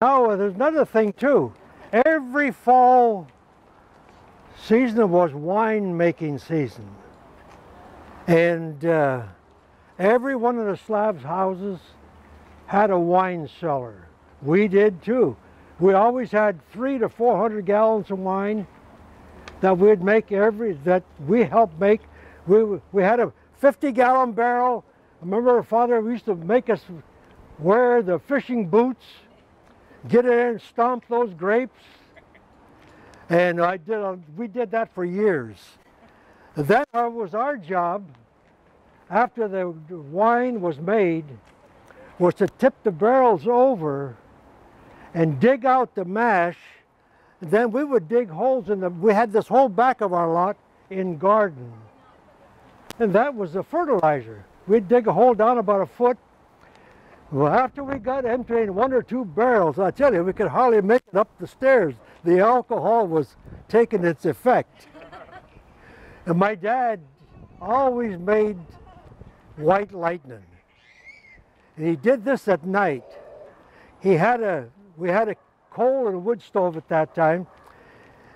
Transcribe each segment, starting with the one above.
Now, there's another thing too. Every fall season was wine making season. And every one of the Slavs' houses had a wine cellar. We did too. We always had 300 to 400 gallons of wine that we'd make that we helped make. We had a 50-gallon barrel. I remember our father used to make us wear the fishing boots, get in and stomp those grapes. And we did that for years. Then it was our job, after the wine was made, was to tip the barrels over and dig out the mash. Then we would dig holes we had this whole back of our lot in garden. And that was the fertilizer. We'd dig a hole down about a foot. Well, after we got emptying 1 or 2 barrels, I tell you, we could hardly make it up the stairs. The alcohol was taking its effect. And my dad always made white lightning. And he did this at night. We had a coal and wood stove at that time.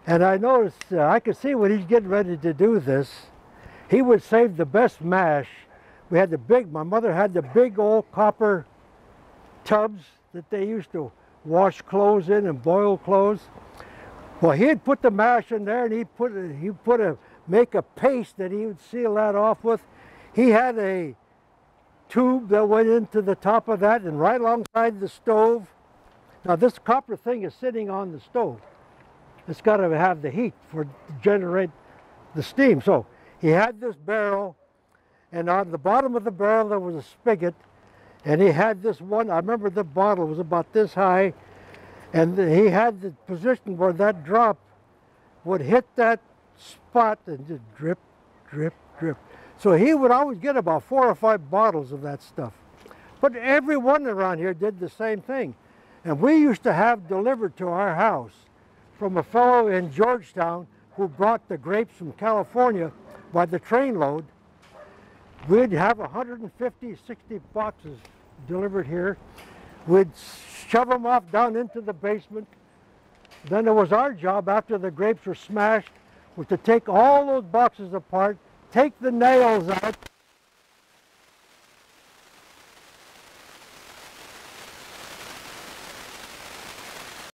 And I noticed, I could see when he's getting ready to do this, he would save the best mash. My mother had the big old copper tubs that they used to wash clothes in and boil clothes. Well, he'd put the mash in there, and he'd make a paste that he would seal that off with. He had a tube that went into the top of that and right alongside the stove. Now this copper thing is sitting on the stove. It's got to have the heat to generate the steam. So he had this barrel, and on the bottom of the barrel there was a spigot, and he had this one. I remember the bottle was about this high, and he had the position where that drop would hit that spot and just drip, drip, drip. So he would always get about 4 or 5 bottles of that stuff. But everyone around here did the same thing. And we used to have delivered to our house from a fellow in Georgetown who brought the grapes from California by the trainload. We'd have 150, 60 boxes delivered here. We'd shove them off down into the basement. Then it was our job, after the grapes were smashed, was to take all those boxes apart, take the nails out,